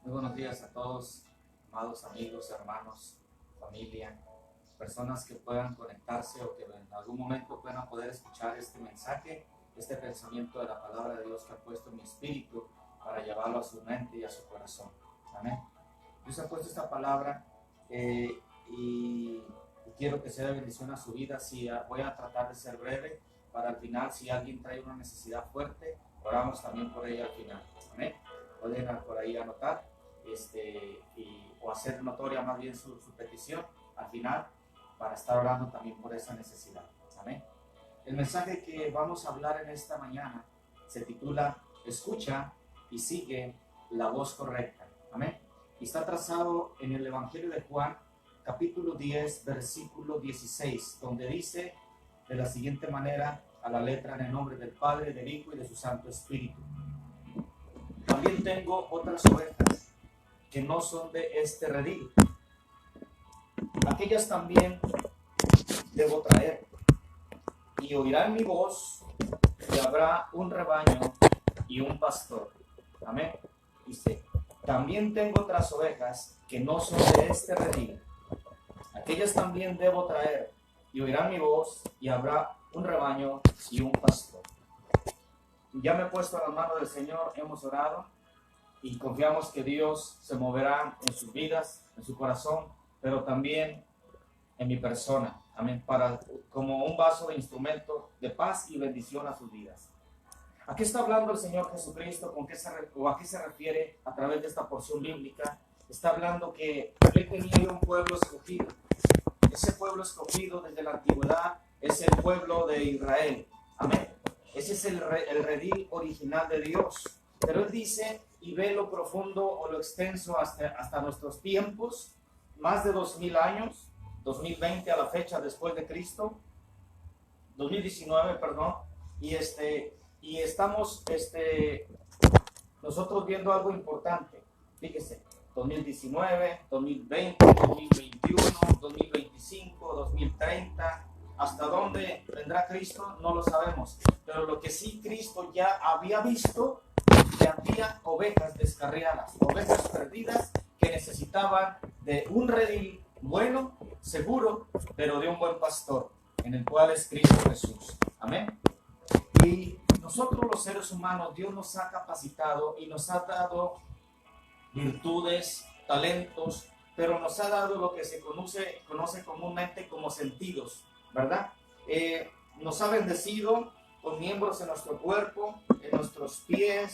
Muy buenos días a todos, amados amigos, hermanos, familia, personas que puedan conectarse o que en algún momento puedan poder escuchar este mensaje, este pensamiento de la palabra de Dios que ha puesto en mi espíritu para llevarlo a su mente y a su corazón. Amén. Dios ha puesto esta palabra y quiero que sea de bendición a su vida. Voy a tratar de ser breve para al final, si alguien trae una necesidad fuerte, oramos también por ella al final. Amén. Pueden por ahí anotar o hacer notoria más bien su petición al final para estar orando también por esa necesidad. Amén. El mensaje que vamos a hablar en esta mañana se titula Escucha y sigue la voz correcta. Amén. Y está trazado en el Evangelio de Juan, capítulo 10, versículo 16, donde dice de la siguiente manera, a la letra, en el nombre del Padre, del Hijo y de su Santo Espíritu. También tengo otras ovejas que no son de este redil. Aquellas también debo traer, y oirán mi voz, y habrá un rebaño y un pastor. Amén. Dice, también tengo otras ovejas que no son de este redil. Aquellas también debo traer, y oirán mi voz, y habrá un rebaño y un pastor. Ya me he puesto a la mano del Señor, hemos orado, y confiamos que Dios se moverá en sus vidas, en su corazón, pero también en mi persona. Amén. Como un vaso de instrumento de paz y bendición a sus vidas. ¿A qué está hablando el Señor Jesucristo? ¿A qué se refiere a través de esta porción bíblica? Está hablando que Él tenía un pueblo escogido. Ese pueblo escogido desde la antigüedad es el pueblo de Israel. Amén. Ese es el redil original de Dios. Pero Él dice, y ve lo profundo o lo extenso hasta nuestros tiempos, más de 2000 años, 2020 a la fecha después de Cristo, 2019, perdón, y estamos nosotros viendo algo importante. Fíjese, 2019, 2020, 2021, 2025, 2030, hasta dónde vendrá Cristo no lo sabemos, pero lo que sí Cristo ya había visto, que había ovejas descarriadas, ovejas perdidas que necesitaban de un redil bueno, seguro, pero de un buen pastor, en el cual es Cristo Jesús. Amén. Y nosotros los seres humanos, Dios nos ha capacitado y nos ha dado virtudes, talentos, pero nos ha dado lo que se conoce comúnmente como sentidos, ¿verdad? Nos ha bendecido con miembros en nuestro cuerpo, en nuestros pies,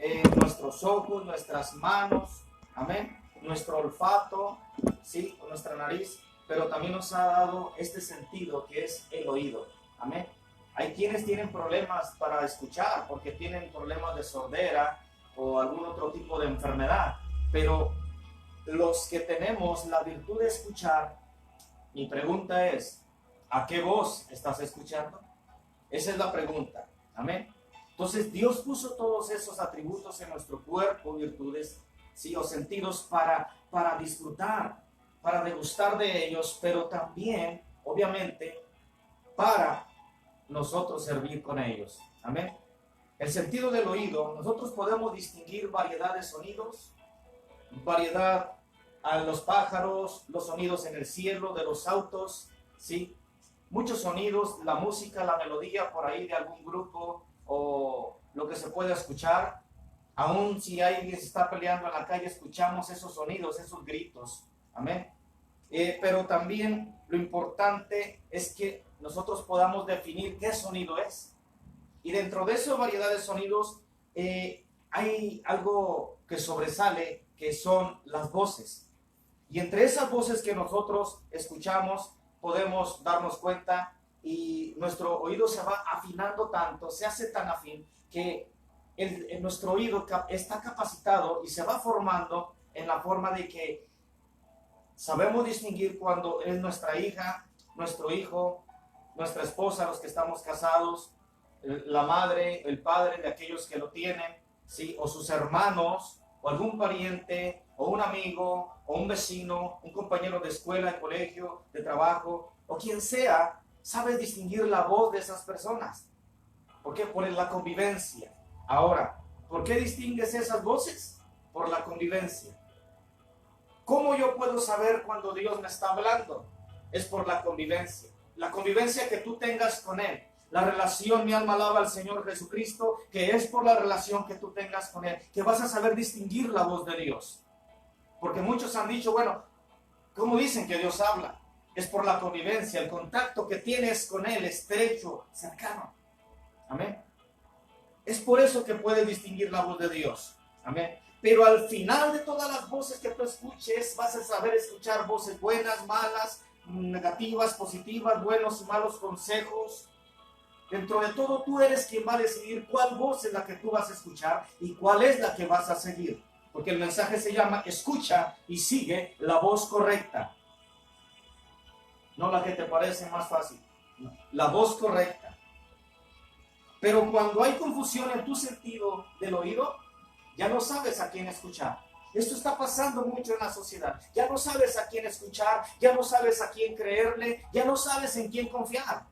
en nuestros ojos, nuestras manos, amén, nuestro olfato, sí, nuestra nariz, pero también nos ha dado este sentido que es el oído, amén. Hay quienes tienen problemas para escuchar porque tienen problemas de sordera o algún otro tipo de enfermedad, pero los que tenemos la virtud de escuchar, mi pregunta es, ¿a qué voz estás escuchando? Esa es la pregunta, amén. Entonces Dios puso todos esos atributos en nuestro cuerpo, virtudes, sí, o sentidos para disfrutar, para degustar de ellos, pero también, obviamente, para nosotros servir con ellos, amén. El sentido del oído, nosotros podemos distinguir variedad de sonidos, variedad a los pájaros, los sonidos en el cielo, de los autos, ¿sí? Muchos sonidos, la música, la melodía por ahí de algún grupo o lo que se puede escuchar. Aún si alguien se está peleando en la calle, escuchamos esos sonidos, esos gritos, amén. Pero también lo importante es que nosotros podamos definir qué sonido es. Y dentro de esa variedad de sonidos hay algo que sobresale, que son las voces. Y entre esas voces que nosotros escuchamos, podemos darnos cuenta y nuestro oído se va afinando tanto, se hace tan afín que nuestro oído está capacitado y se va formando en la forma de que sabemos distinguir cuando es nuestra hija, nuestro hijo, nuestra esposa, los que estamos casados, la madre, el padre de aquellos que lo tienen, ¿sí? O sus hermanos, o algún pariente, o un amigo, o un vecino, un compañero de escuela, de colegio, de trabajo, o quien sea, sabe distinguir la voz de esas personas. ¿Por qué? Por la convivencia. Ahora, ¿por qué distingues esas voces? Por la convivencia. ¿Cómo yo puedo saber cuando Dios me está hablando? Es por la convivencia. La convivencia que tú tengas con Él. La relación, mi alma alaba al Señor Jesucristo, que es por la relación que tú tengas con Él, que vas a saber distinguir la voz de Dios. Porque muchos han dicho, bueno, ¿cómo dicen que Dios habla? Es por la convivencia, el contacto que tienes con Él, estrecho, cercano. Amén. Es por eso que puedes distinguir la voz de Dios. Amén. Pero al final de todas las voces que tú escuches, vas a saber escuchar voces buenas, malas, negativas, positivas, buenos y malos consejos. Dentro de todo, tú eres quien va a decidir cuál voz es la que tú vas a escuchar y cuál es la que vas a seguir. Porque el mensaje se llama escucha y sigue la voz correcta. No la que te parece más fácil. No, la voz correcta. Pero cuando hay confusión en tu sentido del oído, ya no sabes a quién escuchar. Esto está pasando mucho en la sociedad. Ya no sabes a quién escuchar, ya no sabes a quién creerle, ya no sabes en quién confiar.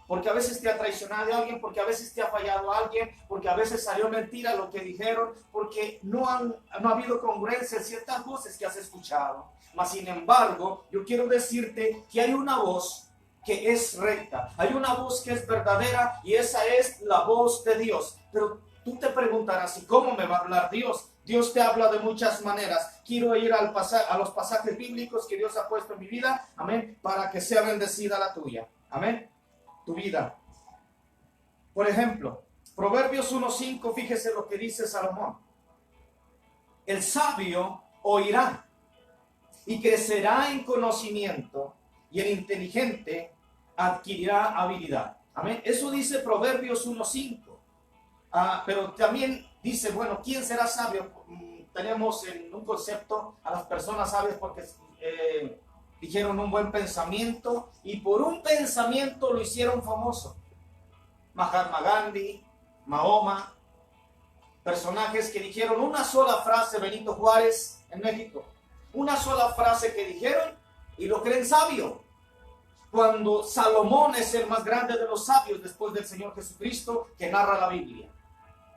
Porque a veces te ha traicionado alguien, porque a veces te ha fallado alguien, porque a veces salió mentira lo que dijeron, porque no ha habido congruencia en ciertas voces que has escuchado. Mas sin embargo, yo quiero decirte que hay una voz que es recta, hay una voz que es verdadera y esa es la voz de Dios. Pero tú te preguntarás, ¿y cómo me va a hablar Dios? Dios te habla de muchas maneras. Quiero ir a los pasajes bíblicos que Dios ha puesto en mi vida, amén, para que sea bendecida la tuya, amén, tu vida. Por ejemplo, Proverbios 1:5, fíjese lo que dice Salomón. El sabio oirá y crecerá en conocimiento, y el inteligente adquirirá habilidad. Amén. Eso dice Proverbios 1:5. Pero también dice, bueno, ¿quién será sabio? Tenemos en un concepto a las personas sabias porque dijeron un buen pensamiento y por un pensamiento lo hicieron famoso. Mahatma Gandhi, Mahoma, personajes que dijeron una sola frase, Benito Juárez en México, una sola frase que dijeron y lo creen sabio. Cuando Salomón es el más grande de los sabios después del Señor Jesucristo que narra la Biblia.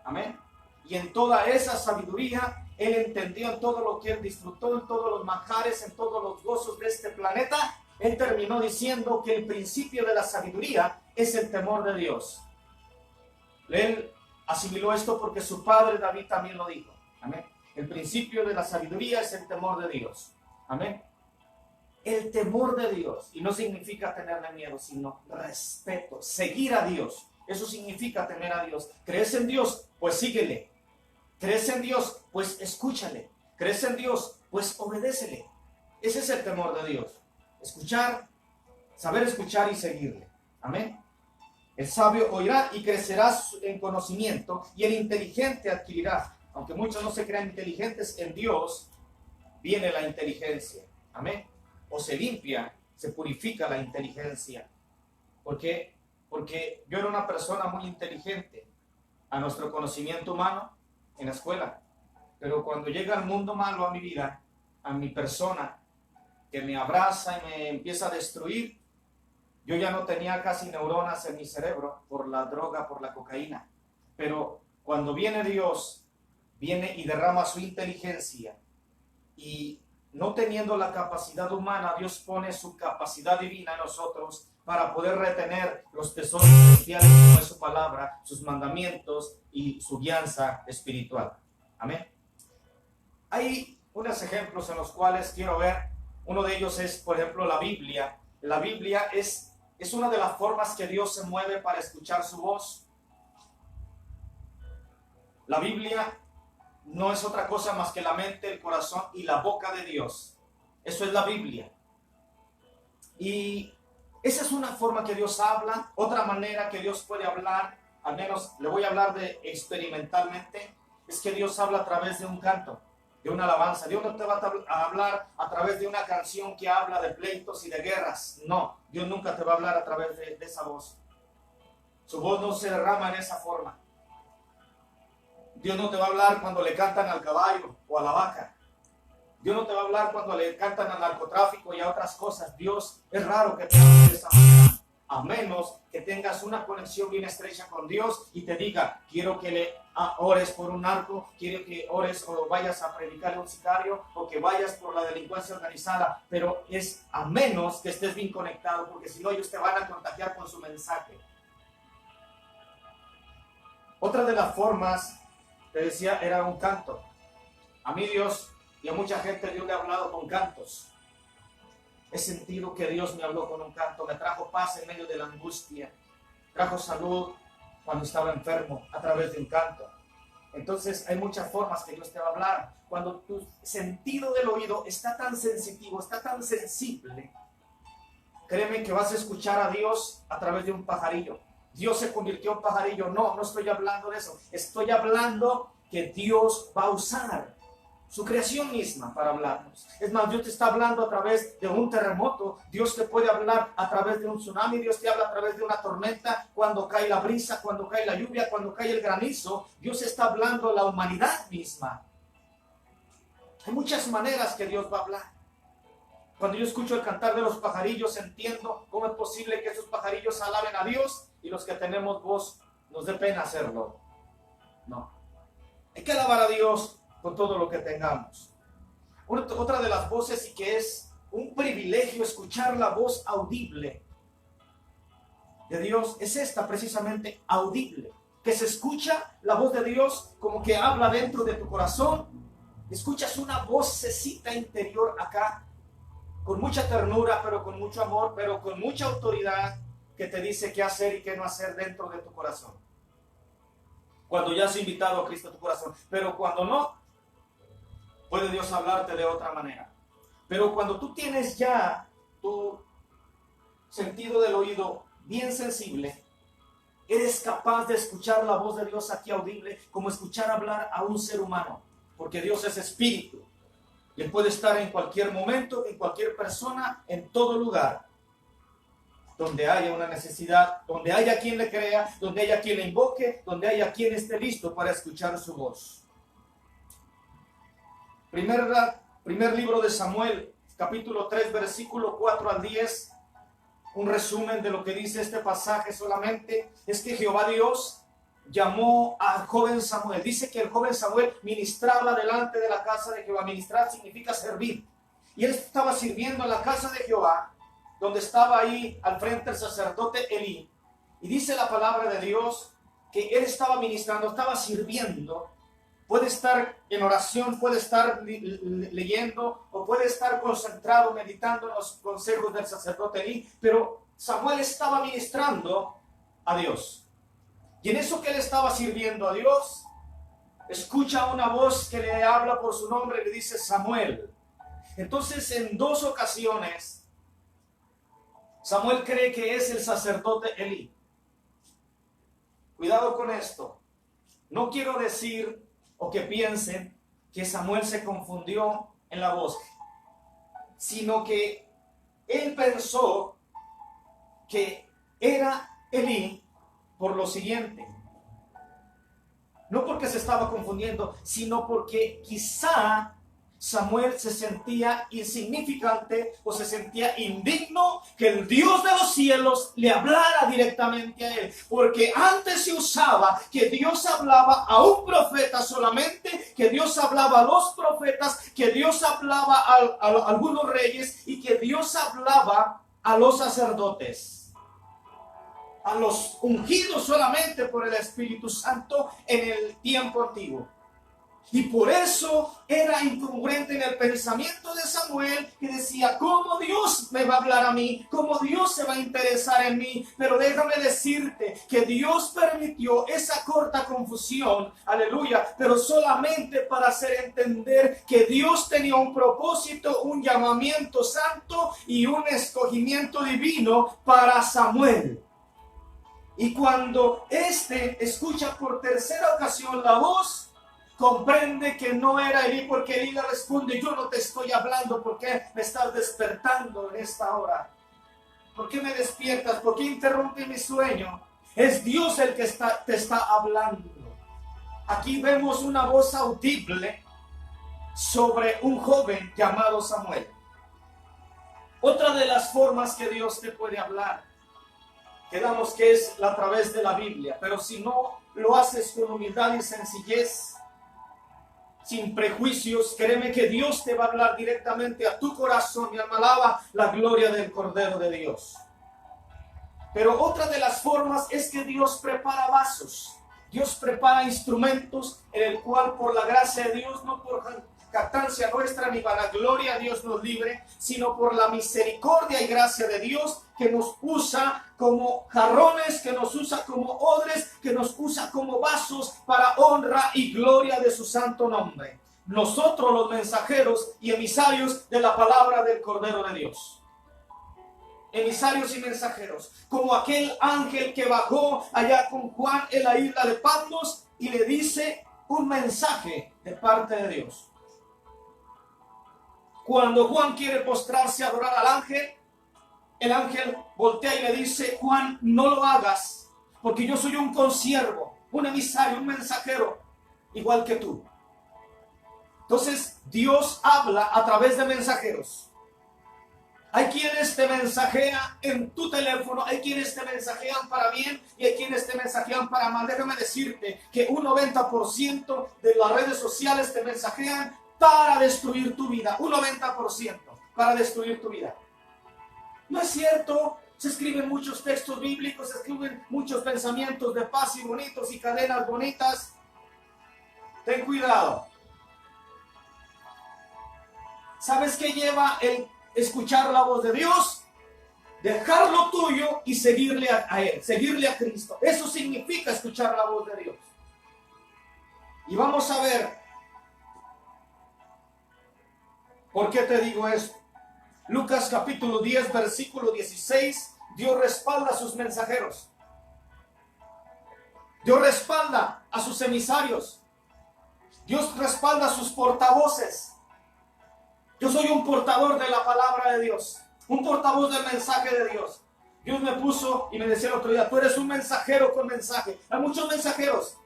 Amén. Y en toda esa sabiduría, él entendió en todo lo que él disfrutó, en todos los manjares, en todos los gozos de este planeta. Él terminó diciendo que el principio de la sabiduría es el temor de Dios. Él asimiló esto porque su padre David también lo dijo. Amén. El principio de la sabiduría es el temor de Dios. Amén. El temor de Dios. Y no significa tenerle miedo, sino respeto. Seguir a Dios. Eso significa temer a Dios. ¿Crees en Dios? Pues síguele. ¿Crees en Dios? Pues escúchale. ¿Crees en Dios? Pues obedécele. Ese es el temor de Dios. Escuchar, saber escuchar y seguirle. Amén. El sabio oirá y crecerá en conocimiento, y el inteligente adquirirá. Aunque muchos no se crean inteligentes, en Dios viene la inteligencia. Amén. O se limpia, se purifica la inteligencia. ¿Por qué? Porque yo era una persona muy inteligente a nuestro conocimiento humano en la escuela. Pero cuando llega el mundo malo a mi vida, a mi persona, que me abraza y me empieza a destruir, yo ya no tenía casi neuronas en mi cerebro por la droga, por la cocaína. Pero cuando viene Dios, viene y derrama su inteligencia. Y no teniendo la capacidad humana, Dios pone su capacidad divina en nosotros para poder retener los tesoros celestiales como es su palabra, sus mandamientos y su guianza espiritual. Amén. Hay unos ejemplos en los cuales quiero ver. Uno de ellos es, por ejemplo, la Biblia. La Biblia es una de las formas que Dios se mueve para escuchar su voz. La Biblia no es otra cosa más que la mente, el corazón y la boca de Dios. Eso es la Biblia. Y esa es una forma que Dios habla. Otra manera que Dios puede hablar, al menos le voy a hablar de experimentalmente, es que Dios habla a través de un canto, de una alabanza. Dios no te va a hablar a través de una canción que habla de pleitos y de guerras. No, Dios nunca te va a hablar a través de esa voz. Su voz no se derrama en esa forma. Dios no te va a hablar cuando le cantan al caballo o a la vaca. Dios no te va a hablar cuando le cantan al narcotráfico y a otras cosas. Dios es raro que te hable de esa manera. a menos que tengas una conexión bien estrecha con Dios y te diga, quiero que le ores por un narco, quiero que ores o vayas a predicar a un sicario o que vayas por la delincuencia organizada, pero es a menos que estés bien conectado, porque si no ellos te van a contagiar con su mensaje. Otra de las formas, te decía, era un canto. A mí Dios y a mucha gente Dios le ha hablado con cantos. He sentido que Dios me habló con un canto, me trajo paz en medio de la angustia, trajo salud cuando estaba enfermo a través de un canto. Entonces hay muchas formas que Dios te va a hablar. Cuando tu sentido del oído está tan sensitivo, está tan sensible, créeme que vas a escuchar a Dios a través de un pajarillo. Dios se convirtió en pajarillo. No, no estoy hablando de eso. Estoy hablando que Dios va a usar su creación misma para hablarnos. Es más, Dios te está hablando a través de un terremoto. Dios te puede hablar a través de un tsunami. Dios te habla a través de una tormenta. Cuando cae la brisa, cuando cae la lluvia, cuando cae el granizo, Dios está hablando a la humanidad misma. Hay muchas maneras que Dios va a hablar. Cuando yo escucho el cantar de los pajarillos, entiendo cómo es posible que esos pajarillos alaben a Dios y los que tenemos voz nos dé pena hacerlo. No. Hay que alabar a Dios con todo lo que tengamos. Otra de las voces, y que es un privilegio escuchar la voz audible de Dios, es esta precisamente, audible, que se escucha la voz de Dios como que habla dentro de tu corazón. Escuchas una vocecita interior acá, con mucha ternura, pero con mucho amor, pero con mucha autoridad, que te dice qué hacer y qué no hacer dentro de tu corazón. Cuando ya has invitado a Cristo a tu corazón, pero cuando no, puede Dios hablarte de otra manera. Pero cuando tú tienes ya tu sentido del oído bien sensible, eres capaz de escuchar la voz de Dios aquí audible, como escuchar hablar a un ser humano, porque Dios es espíritu. Y Él puede estar en cualquier momento, en cualquier persona, en todo lugar, donde haya una necesidad, donde haya quien le crea, donde haya quien le invoque, donde haya quien esté listo para escuchar su voz. Primer libro de Samuel, capítulo 3, versículo 4 al 10. Un resumen de lo que dice este pasaje solamente es que Jehová Dios llamó al joven Samuel. Dice que el joven Samuel ministraba delante de la casa de Jehová. Ministrar significa servir. Y él estaba sirviendo en la casa de Jehová, donde estaba ahí al frente el sacerdote Elí. Y dice la palabra de Dios que él estaba ministrando, estaba sirviendo. Puede estar en oración, puede estar leyendo o puede estar concentrado, meditando en los consejos del sacerdote Elí, pero Samuel estaba ministrando a Dios. Y en eso que él estaba sirviendo a Dios, escucha una voz que le habla por su nombre y le dice Samuel. Entonces, en dos ocasiones, Samuel cree que es el sacerdote Elí. Cuidado con esto. No quiero decir o que piensen que Samuel se confundió en la voz, sino que él pensó que era Elí por lo siguiente. No porque se estaba confundiendo, sino porque quizá Samuel se sentía insignificante o se sentía indigno que el Dios de los cielos le hablara directamente a él. Porque antes se usaba que Dios hablaba a un profeta solamente, que Dios hablaba a los profetas, que Dios hablaba a algunos reyes y que Dios hablaba a los sacerdotes, a los ungidos solamente por el Espíritu Santo en el tiempo antiguo. Y por eso era incongruente en el pensamiento de Samuel, que decía, ¿cómo Dios me va a hablar a mí? ¿Cómo Dios se va a interesar en mí? Pero déjame decirte que Dios permitió esa corta confusión, aleluya, pero solamente para hacer entender que Dios tenía un propósito, un llamamiento santo y un escogimiento divino para Samuel. Y cuando éste escucha por tercera ocasión la voz, comprende que no era Elí, porque Elí le responde, yo no te estoy hablando, ¿por qué me estás despertando en esta hora? ¿Por qué me despiertas? ¿Por qué interrumpe mi sueño? Es Dios el que te está hablando. Aquí vemos una voz audible sobre un joven llamado Samuel. Otra de las formas que Dios te puede hablar quedamos que es a través de la Biblia, pero si no lo haces con humildad y sencillez, sin prejuicios, créeme que Dios te va a hablar directamente a tu corazón y alaba la gloria del Cordero de Dios. Pero otra de las formas es que Dios prepara vasos. Dios prepara instrumentos en el cual por la gracia de Dios, no por jactancia nuestra ni vanagloria, Dios nos libre, sino por la misericordia y gracia de Dios, que nos usa como jarrones, que nos usa como odres, que nos usa como vasos para honra y gloria de su santo nombre. Nosotros los mensajeros y emisarios de la palabra del Cordero de Dios. Emisarios y mensajeros, como aquel ángel que bajó allá con Juan en la isla de Patmos y le dice un mensaje de parte de Dios. Cuando Juan quiere postrarse a adorar al ángel, el ángel voltea y le dice: Juan, no lo hagas, porque yo soy un consiervo, un emisario, un mensajero, igual que tú. Entonces Dios habla a través de mensajeros. Hay quienes te mensajean en tu teléfono, hay quienes te mensajean para bien y hay quienes te mensajean para mal. Déjame decirte que un 90% de las redes sociales te mensajean para destruir tu vida. Un 90% para destruir tu vida. ¿No es cierto? Se escriben muchos textos bíblicos, se escriben muchos pensamientos de paz y bonitos y cadenas bonitas. Ten cuidado. ¿Sabes qué lleva el escuchar la voz de Dios? Dejar lo tuyo y seguirle a Él, seguirle a Cristo. Eso significa escuchar la voz de Dios. Y vamos a ver por qué te digo esto. Lucas capítulo 10, versículo 16. Dios respalda a sus mensajeros. Dios respalda a sus emisarios. Dios respalda a sus portavoces. Yo soy un portador de la palabra de Dios, un portavoz del mensaje de Dios. Dios me puso y me decía el otro día: tú eres un mensajero con mensaje. Hay muchos mensajeros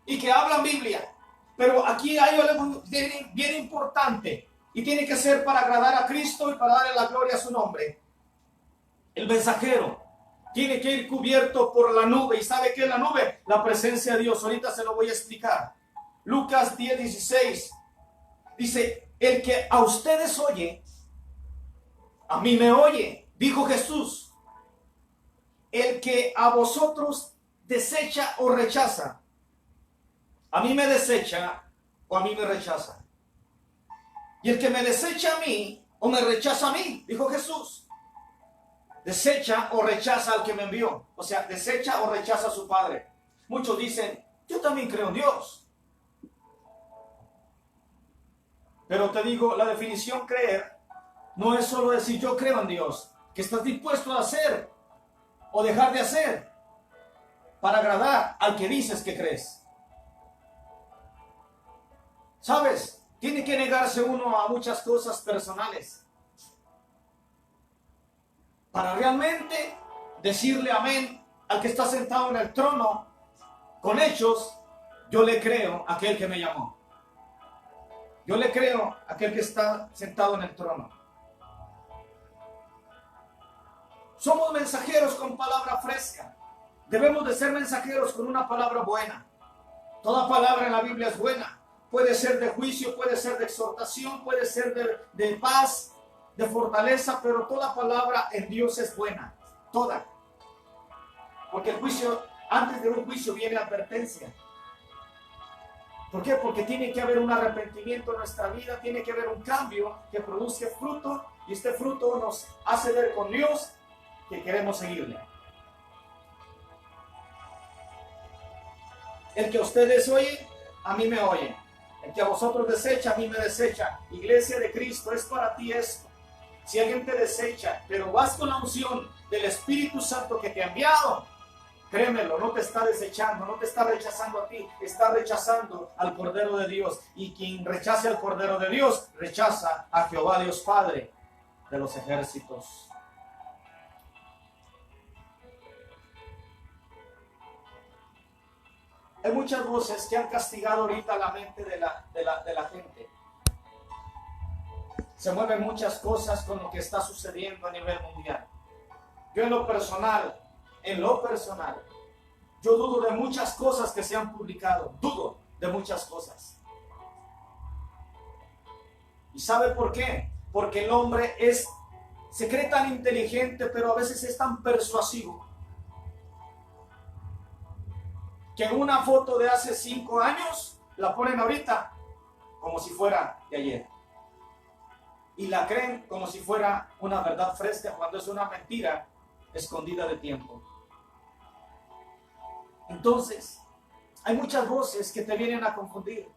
y que hablan Biblia, pero aquí hay algo bien importante y tiene que ser para agradar a Cristo y para darle la gloria a su nombre. El mensajero tiene que ir cubierto por la nube. ¿Y sabe qué es la nube? La presencia de Dios. Ahorita se lo voy a explicar. Lucas 10, 16 dice: el que a ustedes oye, a mí me oye, dijo Jesús. El que a vosotros desecha o rechaza, a mí me desecha o a mí me rechaza. Y el que me desecha a mí o me rechaza a mí, dijo Jesús, desecha o rechaza al que me envió. O sea, desecha o rechaza a su Padre. Muchos dicen: yo también creo en Dios. Pero te digo, la definición creer no es solo decir yo creo en Dios, que estás dispuesto a hacer o dejar de hacer para agradar al que dices que crees. ¿Sabes? Tiene que negarse uno a muchas cosas personales para realmente decirle amén al que está sentado en el trono con hechos. Yo le creo a aquel que me llamó. Yo le creo a aquel que está sentado en el trono. Somos mensajeros con palabra fresca. Debemos de ser mensajeros con una palabra buena. Toda palabra en la Biblia es buena. Puede ser de juicio, puede ser de exhortación, puede ser de paz, de fortaleza, pero toda palabra en Dios es buena. Toda. Porque el juicio, antes de un juicio viene advertencia. ¿Por qué? Porque tiene que haber un arrepentimiento en nuestra vida, tiene que haber un cambio que produzca fruto, y este fruto nos hace ver con Dios que queremos seguirle. El que a ustedes oyen, a mí me oyen. El que a vosotros desecha, a mí me desecha. Iglesia de Cristo, es para ti esto. Si alguien te desecha, pero vas con la unción del Espíritu Santo que te ha enviado, créemelo, no te está desechando, no te está rechazando a ti, está rechazando al Cordero de Dios. Y quien rechace al Cordero de Dios, rechaza a Jehová Dios Padre de los ejércitos. Hay muchas voces que han castigado ahorita la mente de la gente. Se mueven muchas cosas con lo que está sucediendo a nivel mundial. Yo en lo personal en lo personal, yo dudo de muchas cosas que se han publicado. Dudo de muchas cosas. ¿Y sabe por qué? Porque el hombre se cree tan inteligente, pero a veces es tan persuasivo, que una foto de hace 5 años la ponen ahorita como si fuera de ayer. Y la creen como si fuera una verdad fresca, cuando es una mentira escondida de tiempo. Entonces, hay muchas voces que te vienen a confundir.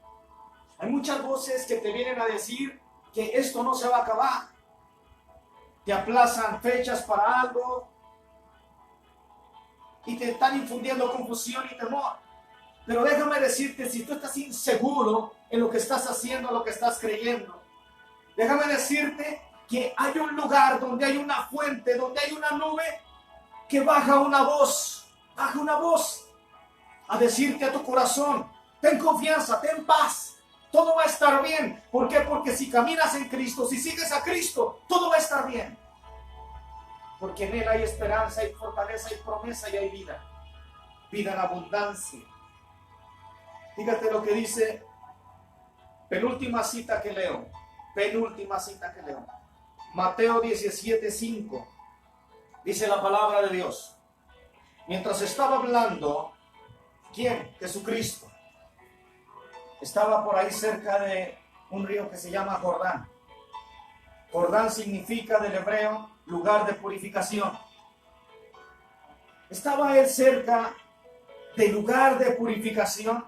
Hay muchas voces que te vienen a decir que esto no se va a acabar. Te aplazan fechas para algo y te están infundiendo confusión y temor. Pero déjame decirte, si tú estás inseguro en lo que estás haciendo, en lo que estás creyendo, déjame decirte que hay un lugar donde hay una fuente, donde hay una nube, que baja una voz a decirte a tu corazón: ten confianza, ten paz, todo va a estar bien. ¿Por qué? Porque si caminas en Cristo, si sigues a Cristo, todo va a estar bien. Porque en Él hay esperanza, hay fortaleza, hay promesa y hay vida. Vida en abundancia. Fíjate lo que dice, penúltima cita que leo. Mateo 17:5. Dice la palabra de Dios. Mientras estaba hablando, ¿quién? Jesucristo. Estaba por ahí cerca de un río que se llama Jordán. Jordán significa del hebreo lugar de purificación. Estaba él cerca del lugar de purificación